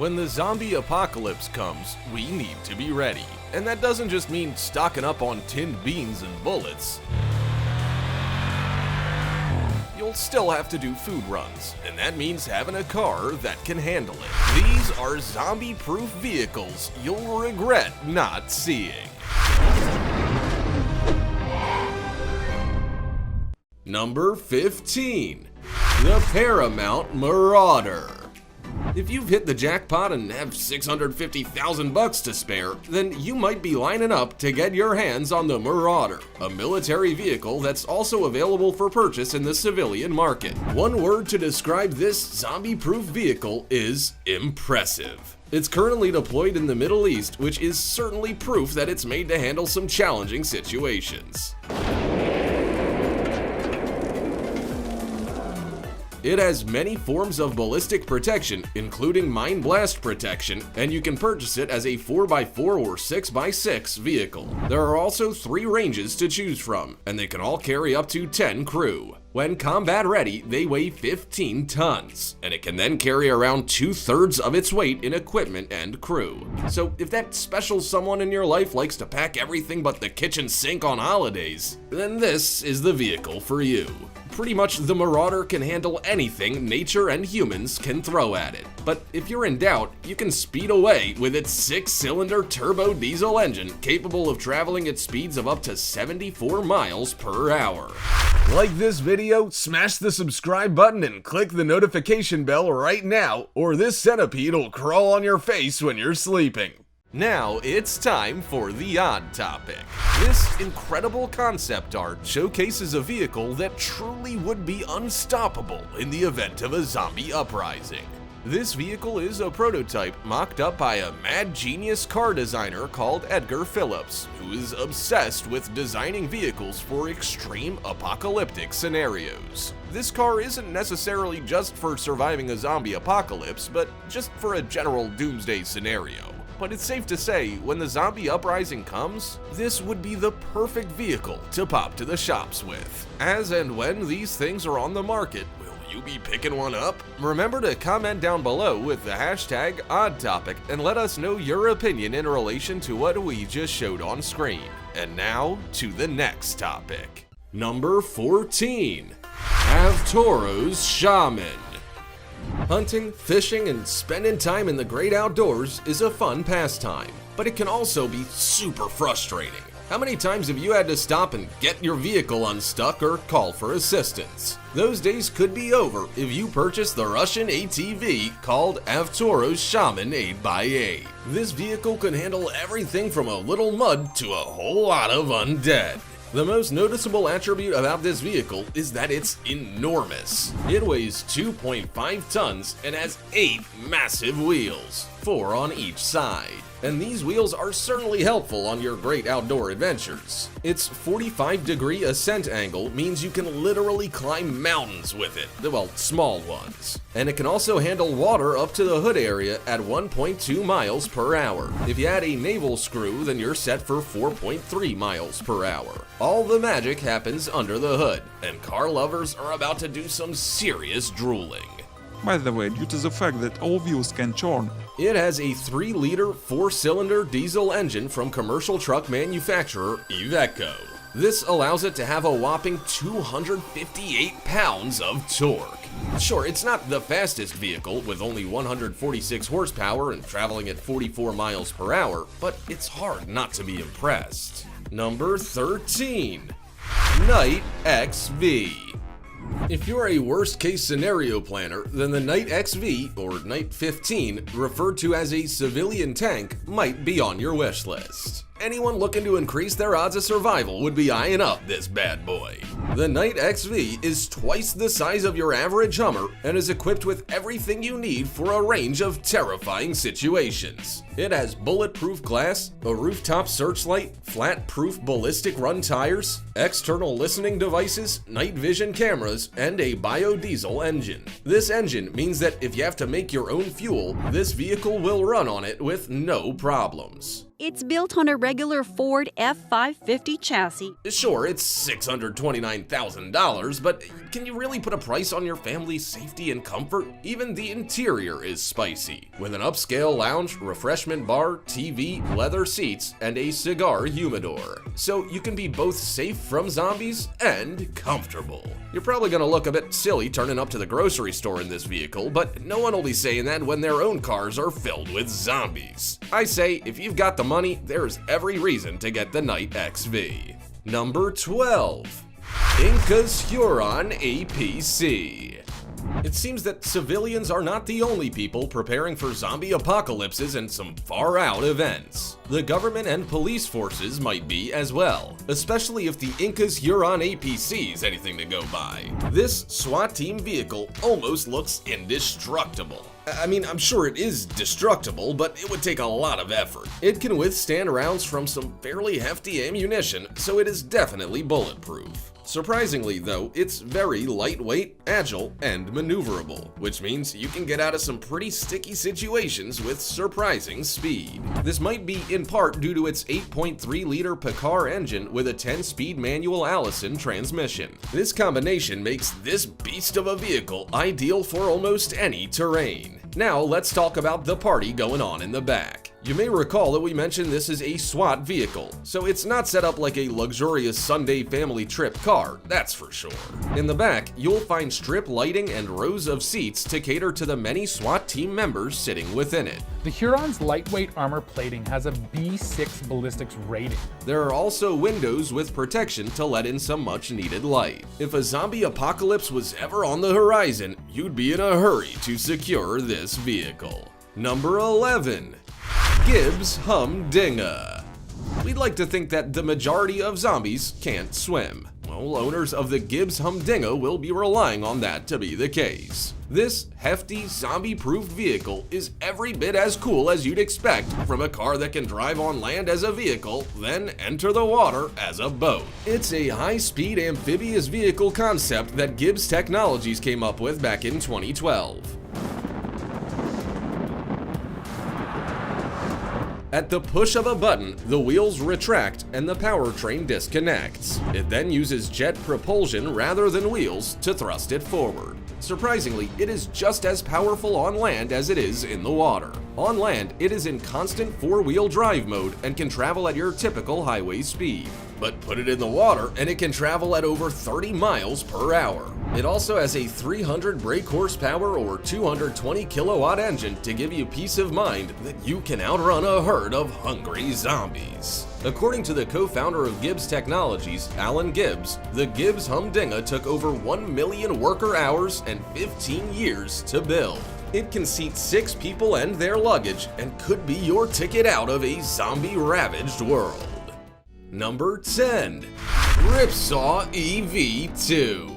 When the zombie apocalypse comes, we need to be ready. And that doesn't just mean stocking up on tinned beans and bullets. You'll still have to do food runs, and that means having a car that can handle it. These are zombie-proof vehicles you'll regret not seeing. Number 15. The PARAMOUNT Marauder. If you've hit the jackpot and have 650,000 bucks to spare, then you might be lining up to get your hands on the Marauder, a military vehicle that's also available for purchase in the civilian market. One word to describe this zombie-proof vehicle is impressive. It's currently deployed in the Middle East, which is certainly proof that it's made to handle some challenging situations. It has many forms of ballistic protection, including mine blast protection, and you can purchase it as a 4x4 or 6x6 vehicle. There are also 3 ranges to choose from, and they can all carry up to 10 crew. When combat ready, they weigh 15 tons, and it can then carry around 2/3 of its weight in equipment and crew. So if that special someone in your life likes to pack everything but the kitchen sink on holidays, then this is the vehicle for you. Pretty much the Marauder can handle anything nature and humans can throw at it. But if you're in doubt, you can speed away with its 6-cylinder turbo diesel engine capable of traveling at speeds of up to 74 miles per hour. Like this video, smash the subscribe button and click the notification bell right now, or this centipede will crawl on your face when you're sleeping. Now it's time for the odd topic. This incredible concept art showcases a vehicle that truly would be unstoppable in the event of a zombie uprising. This vehicle is a prototype mocked up by a mad genius car designer called Edgar Phillips, who is obsessed with designing vehicles for extreme apocalyptic scenarios. This car isn't necessarily just for surviving a zombie apocalypse, but just for a general doomsday scenario. But it's safe to say, when the zombie uprising comes, this would be the perfect vehicle to pop to the shops with. As and when these things are on the market, will you be picking one up? Remember to comment down below with the hashtag OddTopic and let us know your opinion in relation to what we just showed on screen. And now, to the next topic. Number 14. AVTOROS SHAMAN. Hunting, fishing, and spending time in the great outdoors is a fun pastime, but it can also be super frustrating. How many times have you had to stop and get your vehicle unstuck or call for assistance? Those days could be over if you purchase the Russian ATV called AVTOROS SHAMAN 8x8. This vehicle can handle everything from a little mud to a whole lot of undead. The most noticeable attribute about this vehicle is that it's enormous. It weighs 2.5 tons and has 8 massive wheels, 4 on each side. And these wheels are certainly helpful on your great outdoor adventures. Its 45-degree ascent angle means you can literally climb mountains with it, well, small ones. And it can also handle water up to the hood area at 1.2 miles per hour. If you add a navel screw, then you're set for 4.3 miles per hour. All the magic happens under the hood, and car lovers are about to do some serious drooling. By the way, due to the fact that all wheels can turn, it has a 3-liter 4-cylinder diesel engine from commercial truck manufacturer Iveco. This allows it to have a whopping 258 pounds of torque. Sure, it's not the fastest vehicle with only 146 horsepower and traveling at 44 miles per hour, but it's hard not to be impressed. Number 13. Night XV. If you're a worst-case scenario planner, then the Night XV, or Night 15, referred to as a civilian tank, might be on your wish list. Anyone looking to increase their odds of survival would be eyeing up this bad boy. The Night XV is twice the size of your average Hummer and is equipped with everything you need for a range of terrifying situations. It has bulletproof glass, a rooftop searchlight, flat-proof ballistic run tires, external listening devices, night vision cameras, and a biodiesel engine. This engine means that if you have to make your own fuel, this vehicle will run on it with no problems. It's built on a regular Ford F-550 chassis. Sure, it's $629,000, but can you really put a price on your family's safety and comfort? Even the interior is spicy, with an upscale lounge, refreshment bar, TV, leather seats, and a cigar humidor. So you can be both safe from zombies and comfortable. You're probably gonna look a bit silly turning up to the grocery store in this vehicle, but no one will be saying that when their own cars are filled with zombies. I say, if you've got the money, there's every reason to get the Night XV. Number 12. INKAS HURON APC. It seems that civilians are not the only people preparing for zombie apocalypses and some far-out events. The government and police forces might be as well, especially if the INKAS HURON APC is anything to go by. This SWAT team vehicle almost looks indestructible. I mean, I'm sure it is destructible, but it would take a lot of effort. It can withstand rounds from some fairly hefty ammunition, so it is definitely bulletproof. Surprisingly though, it's very lightweight, agile, and maneuverable, which means you can get out of some pretty sticky situations with surprising speed. This might be in part due to its 8.3-liter PARAMOUNT engine with a 10-speed manual Allison transmission. This combination makes this beast of a vehicle ideal for almost any terrain. Now let's talk about the party going on in the back. You may recall that we mentioned this is a SWAT vehicle, so it's not set up like a luxurious Sunday family trip car, that's for sure. In the back, you'll find strip lighting and rows of seats to cater to the many SWAT team members sitting within it. The Huron's lightweight armor plating has a B6 ballistics rating. There are also windows with protection to let in some much needed light. If a zombie apocalypse was ever on the horizon, you'd be in a hurry to secure this vehicle. Number 11. GIBBS HUMDINGA. We'd like to think that the majority of zombies can't swim. Well, owners of the GIBBS HUMDINGA will be relying on that to be the case. This hefty, zombie-proof vehicle is every bit as cool as you'd expect from a car that can drive on land as a vehicle, then enter the water as a boat. It's a high-speed amphibious vehicle concept that GIBBS Technologies came up with back in 2012. At the push of a button, the wheels retract and the powertrain disconnects. It then uses jet propulsion rather than wheels to thrust it forward. Surprisingly, it is just as powerful on land as it is in the water. On land, it is in constant four-wheel drive mode and can travel at your typical highway speed. But put it in the water and it can travel at over 30 miles per hour. It also has a 300 brake horsepower or 220 kilowatt engine to give you peace of mind that you can outrun a herd of hungry zombies. According to the co-founder of GIBBS Technologies, Alan Gibbs, the GIBBS HUMDINGA took over 1 million worker hours and 15 years to build. It can seat 6 people and their luggage and could be your ticket out of a zombie-ravaged world. Number 10. RIPSAW EV2.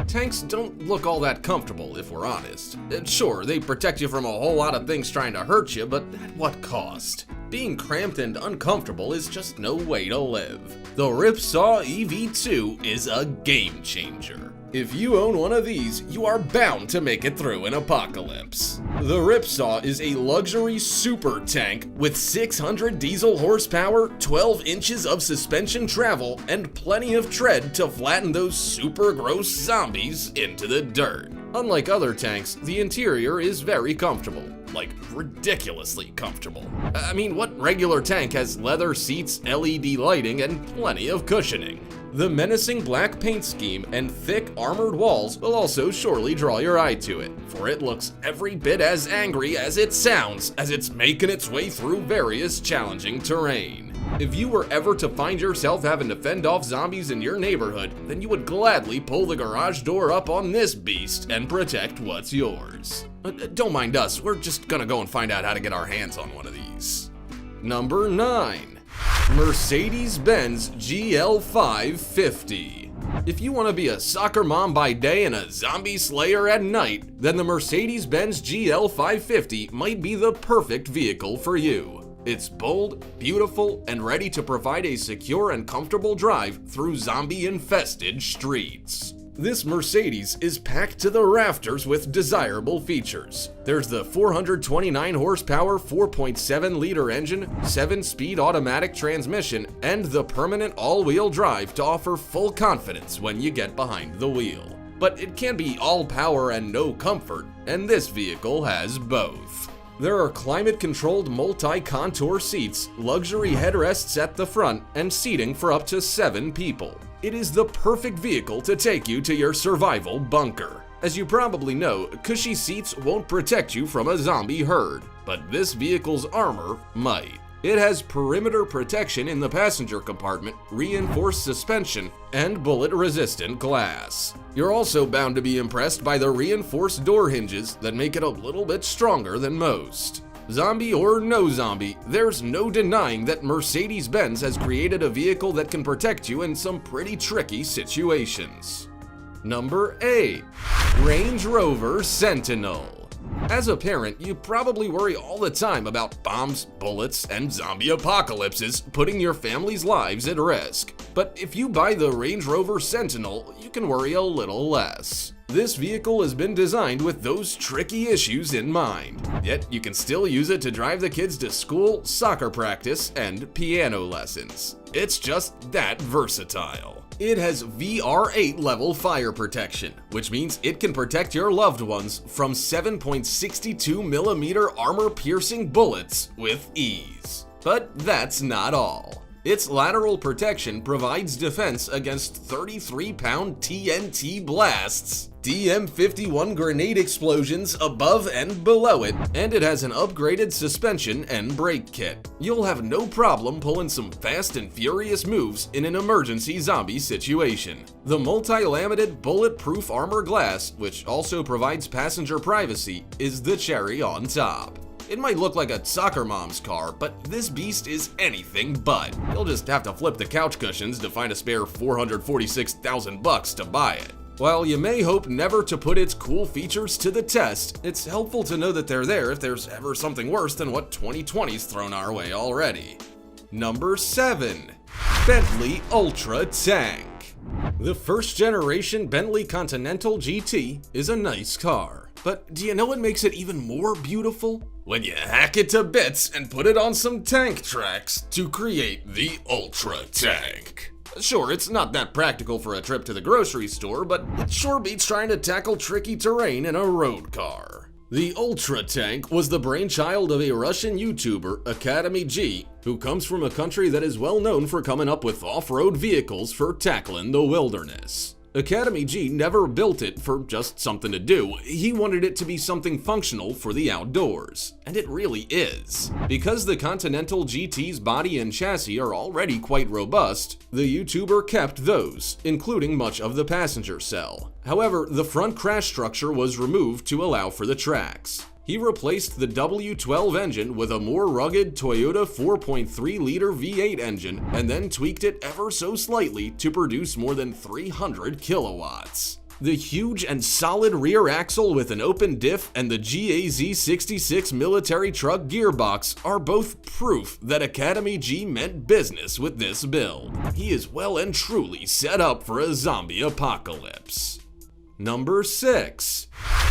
Tanks don't look all that comfortable, if we're honest. Sure, they protect you from a whole lot of things trying to hurt you, but at what cost? Being cramped and uncomfortable is just no way to live. The RIPSAW EV2 is a game changer. If you own one of these, you are bound to make it through an apocalypse. The RIPSAW is a luxury super tank with 600 diesel horsepower, 12 inches of suspension travel, and plenty of tread to flatten those super gross zombies into the dirt. Unlike other tanks, the interior is very comfortable. Like, ridiculously comfortable. I mean, what regular tank has leather seats, LED lighting, and plenty of cushioning? The menacing black paint scheme and thick armored walls will also surely draw your eye to it, for it looks every bit as angry as it sounds as it's making its way through various challenging terrain. If you were ever to find yourself having to fend off zombies in your neighborhood, then you would gladly pull the garage door up on this beast and protect what's yours. Don't mind us, we're just gonna go and find out how to get our hands on one of these. Number 9. Mercedes-Benz GL550. If you want to be a soccer mom by day and a zombie slayer at night, then the Mercedes-Benz GL550 might be the perfect vehicle for you. It's bold, beautiful, and ready to provide a secure and comfortable drive through zombie-infested streets. This Mercedes is packed to the rafters with desirable features. There's the 429 horsepower 4.7-liter engine, 7-speed automatic transmission, and the permanent all-wheel drive to offer full confidence when you get behind the wheel. But it can be all power and no comfort, and this vehicle has both. There are climate-controlled multi-contour seats, luxury headrests at the front, and seating for up to 7 people. It is the perfect vehicle to take you to your survival bunker. As you probably know, cushy seats won't protect you from a zombie herd, but this vehicle's armor might. It has perimeter protection in the passenger compartment, reinforced suspension, and bullet-resistant glass. You're also bound to be impressed by the reinforced door hinges that make it a little bit stronger than most. Zombie or no zombie, there's no denying that Mercedes-Benz has created a vehicle that can protect you in some pretty tricky situations. Number 8. Range Rover Sentinel. As a parent, you probably worry all the time about bombs, bullets, and zombie apocalypses putting your family's lives at risk. But if you buy the Range Rover Sentinel, you can worry a little less. This vehicle has been designed with those tricky issues in mind, yet you can still use it to drive the kids to school, soccer practice, and piano lessons. It's just that versatile. It has VR8 level fire protection, which means it can protect your loved ones from 7.62mm armor-piercing bullets with ease. But that's not all. Its lateral protection provides defense against 33-pound TNT blasts, DM51 grenade explosions above and below it, and it has an upgraded suspension and brake kit. You'll have no problem pulling some fast and furious moves in an emergency zombie situation. The multi-laminated bulletproof armor glass, which also provides passenger privacy, is the cherry on top. It might look like a soccer mom's car, but this beast is anything but. You'll just have to flip the couch cushions to find a spare $446,000 to buy it. While you may hope never to put its cool features to the test, it's helpful to know that they're there if there's ever something worse than what 2020's thrown our way already. Number 7. Bentley Ultra Tank. The first generation Bentley Continental GT is a nice car. But do you know what makes it even more beautiful? When you hack it to bits and put it on some tank tracks to create the Ultra Tank. Sure, it's not that practical for a trip to the grocery store, but it sure beats trying to tackle tricky terrain in a road car. The Ultra Tank was the brainchild of a Russian YouTuber, Academy G, who comes from a country that is well known for coming up with off-road vehicles for tackling the wilderness. Academy G never built it for just something to do. He wanted it to be something functional for the outdoors. And it really is. Because the Continental GT's body and chassis are already quite robust, the YouTuber kept those, including much of the passenger cell. However, the front crash structure was removed to allow for the tracks. He replaced the W12 engine with a more rugged Toyota 4.3-liter V8 engine and then tweaked it ever so slightly to produce more than 300 kilowatts. The huge and solid rear axle with an open diff and the GAZ66 military truck gearbox are both proof that Academy G meant business with this build. He is well and truly set up for a zombie apocalypse. Number 6.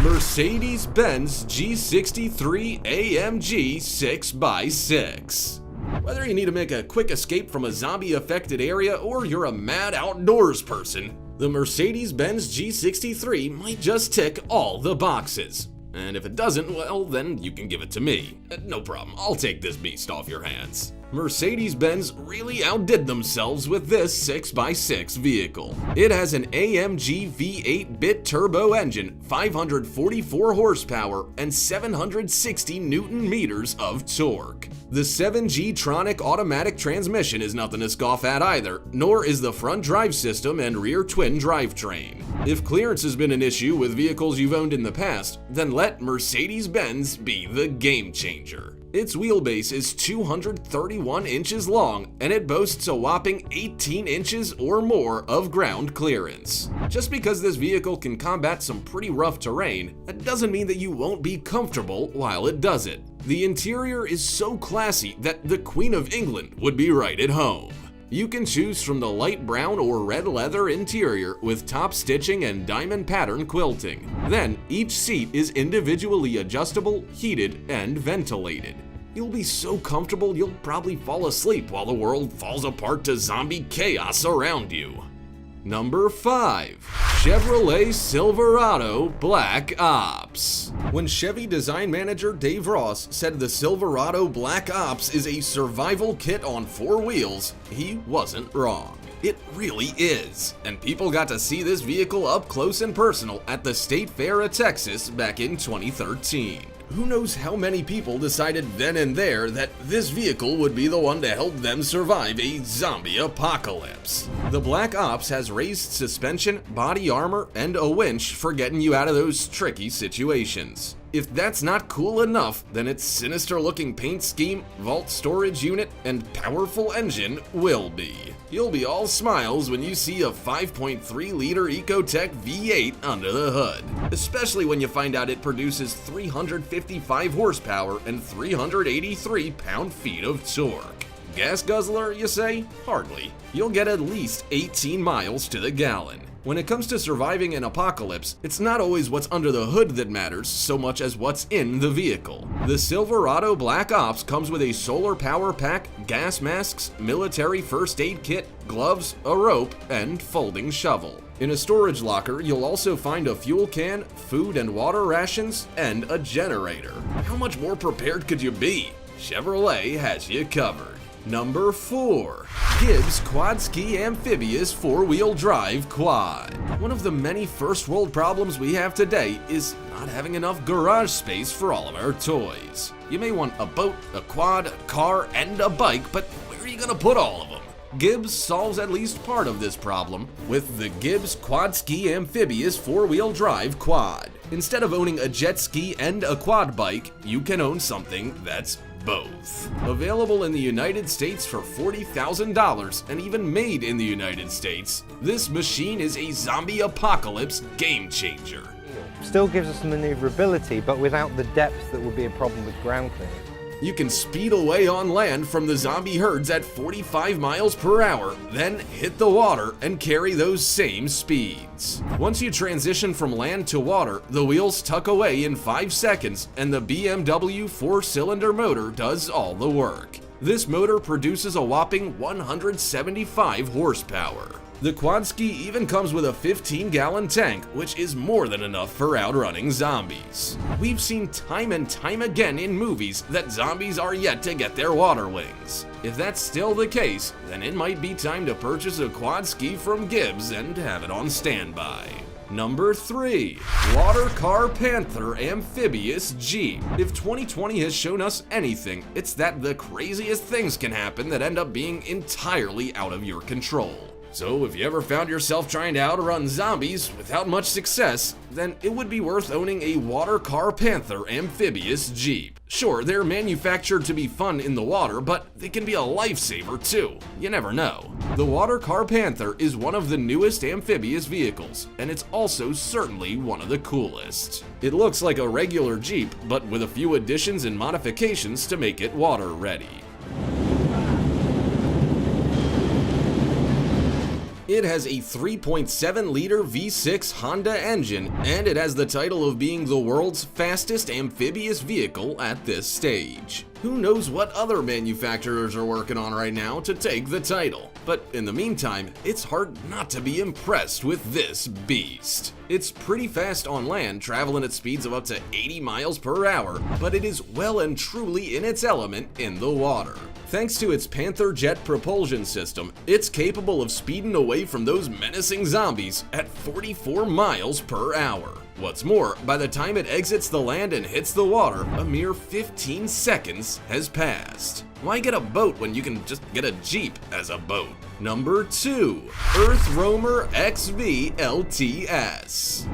Mercedes-Benz G63 AMG 6x6. Whether you need to make a quick escape from a zombie-affected area or you're a mad outdoors person, the Mercedes-Benz G63 might just tick all the boxes. And if it doesn't, well, then you can give it to me. No problem, I'll take this beast off your hands. Mercedes-Benz really outdid themselves with this 6x6 vehicle. It has an AMG V8 bit turbo engine, 544 horsepower, and 760 Newton meters of torque. The 7G-tronic automatic transmission is nothing to scoff at either, nor is the front drive system and rear twin drivetrain. If clearance has been an issue with vehicles you've owned in the past, then let Mercedes-Benz be the game changer. Its wheelbase is 231 inches long, and it boasts a whopping 18 inches or more of ground clearance. Just because this vehicle can combat some pretty rough terrain, that doesn't mean that you won't be comfortable while it does it. The interior is so classy that the Queen of England would be right at home. You can choose from the light brown or red leather interior with top stitching and diamond pattern quilting. Then, each seat is individually adjustable, heated, and ventilated. You'll be so comfortable you'll probably fall asleep while the world falls apart to zombie chaos around you. Number 5. Chevrolet Silverado Black Ops. When Chevy design manager Dave Ross said the Silverado Black Ops is a survival kit on 4 wheels, he wasn't wrong. It really is, and people got to see this vehicle up close and personal at the State Fair of Texas back in 2013. Who knows how many people decided then and there that this vehicle would be the one to help them survive a zombie apocalypse. The Black Ops has raised suspension, body armor, and a winch for getting you out of those tricky situations. If that's not cool enough, then its sinister-looking paint scheme, vault storage unit, and powerful engine will be. You'll be all smiles when you see a 5.3-liter Ecotec V8 under the hood, especially when you find out it produces 355 horsepower and 383 pound-feet of torque. Gas guzzler, you say? Hardly. You'll get at least 18 miles to the gallon. When it comes to surviving an apocalypse, it's not always what's under the hood that matters so much as what's in the vehicle. The Silverado Black Ops comes with a solar power pack, gas masks, military first aid kit, gloves, a rope, and folding shovel. In a storage locker, you'll also find a fuel can, food and water rations, and a generator. How much more prepared could you be? Chevrolet has you covered. Number 4. GIBBS QUADSKI Amphibious 4-Wheel Drive Quad. One of the many first world problems we have today is not having enough garage space for all of our toys. You may want a boat, a quad, a car, and a bike, but where are you gonna put all of them? GIBBS solves at least part of this problem with the GIBBS QUADSKI Amphibious 4-Wheel Drive Quad. Instead of owning a jet ski and a quad bike, you can own something that's both. Available in the United States for $40,000 and even made in the United States, this machine is a zombie apocalypse game changer. Still gives us maneuverability, but without the depth that would be a problem with ground clearing. You can speed away on land from the zombie herds at 45 miles per hour, then hit the water and carry those same speeds. Once you transition from land to water, the wheels tuck away in 5 seconds and the BMW 4-cylinder motor does all the work. This motor produces a whopping 175 horsepower. The QUADSKI even comes with a 15-gallon tank, which is more than enough for outrunning zombies. We've seen time and time again in movies that zombies are yet to get their water wings. If that's still the case, then it might be time to purchase a QUADSKI from GIBBS and have it on standby. Number 3. WATERCAR PANTHER Amphibious Jeep. If 2020 has shown us anything, it's that the craziest things can happen that end up being entirely out of your control. So if you ever found yourself trying to outrun zombies without much success, then it would be worth owning a WATERCAR PANTHER Amphibious Jeep. Sure, they're manufactured to be fun in the water, but they can be a lifesaver too. You never know. The WATERCAR PANTHER is one of the newest amphibious vehicles, and it's also certainly one of the coolest. It looks like a regular Jeep, but with a few additions and modifications to make it water ready. It has a 3.7-liter V6 Honda engine, and it has the title of being the world's fastest amphibious vehicle at this stage. Who knows what other manufacturers are working on right now to take the title? But in the meantime, it's hard not to be impressed with this beast. It's pretty fast on land, traveling at speeds of up to 80 miles per hour, but it is well and truly in its element in the water. Thanks to its Panther jet propulsion system, it's capable of speeding away from those menacing zombies at 44 miles per hour. What's more, by the time it exits the land and hits the water, a mere 15 seconds has passed. Why get a boat when you can just get a Jeep as a boat? Number 2. EARTHROAMER XV-LTS.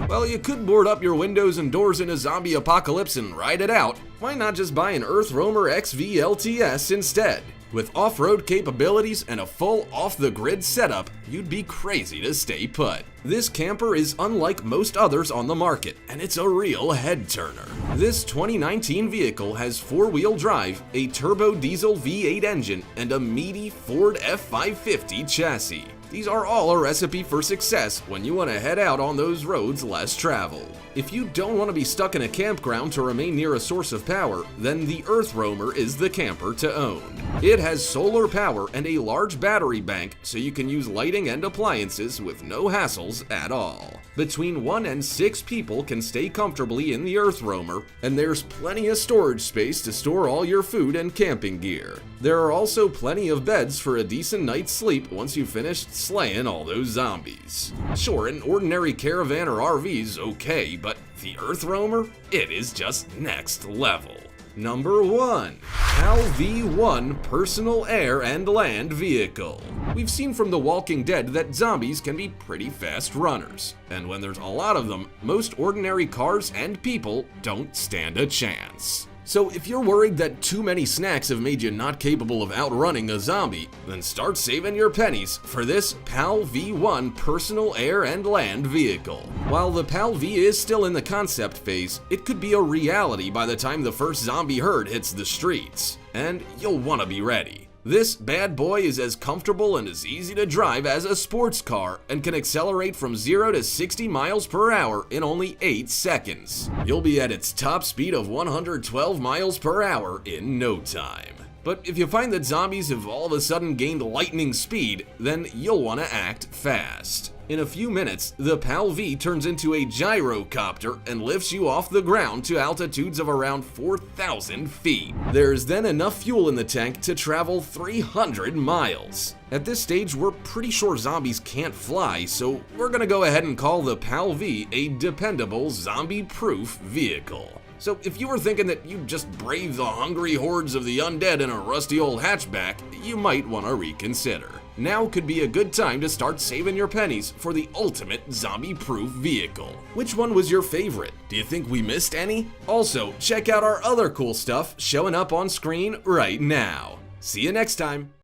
Well, you could board up your windows and doors in a zombie apocalypse and ride it out. Why not just buy an EARTHROAMER XV-LTS instead? With off-road capabilities and a full off-the-grid setup, you'd be crazy to stay put. This camper is unlike most others on the market, and it's a real head-turner. This 2019 vehicle has four-wheel drive, a turbo diesel V8 engine, and a meaty Ford F-550 chassis. These are all a recipe for success when you want to head out on those roads less traveled. If you don't want to be stuck in a campground to remain near a source of power, then the EARTHROAMER is the camper to own. It has solar power and a large battery bank, so you can use lighting and appliances with no hassles at all. Between 1 and 6 people can stay comfortably in the EARTHROAMER, and there's plenty of storage space to store all your food and camping gear. There are also plenty of beds for a decent night's sleep once you've finished slaying all those zombies. Sure, an ordinary caravan or RV's okay, but the EARTHROAMER? It is just next level. Number 1. PAL V1 Personal Air and Land Vehicle. We've seen from The Walking Dead that zombies can be pretty fast runners, and when there's a lot of them, most ordinary cars and people don't stand a chance. So if you're worried that too many snacks have made you not capable of outrunning a zombie, then start saving your pennies for this PAL V1 Personal Air and Land Vehicle. While the PAL V is still in the concept phase, it could be a reality by the time the first zombie herd hits the streets, and you'll want to be ready. This bad boy is as comfortable and as easy to drive as a sports car and can accelerate from 0 to 60 miles per hour in only 8 seconds. You'll be at its top speed of 112 miles per hour in no time. But if you find that zombies have all of a sudden gained lightning speed, then you'll want to act fast. In a few minutes, the PAL V turns into a gyrocopter and lifts you off the ground to altitudes of around 4,000 feet. There's then enough fuel in the tank to travel 300 miles. At this stage, we're pretty sure zombies can't fly, so we're gonna go ahead and call the PAL V a dependable, zombie-proof vehicle. So if you were thinking that you'd just brave the hungry hordes of the undead in a rusty old hatchback, you might want to reconsider. Now could be a good time to start saving your pennies for the ultimate zombie-proof vehicle. Which one was your favorite? Do you think we missed any? Also, check out our other cool stuff showing up on screen right now. See you next time.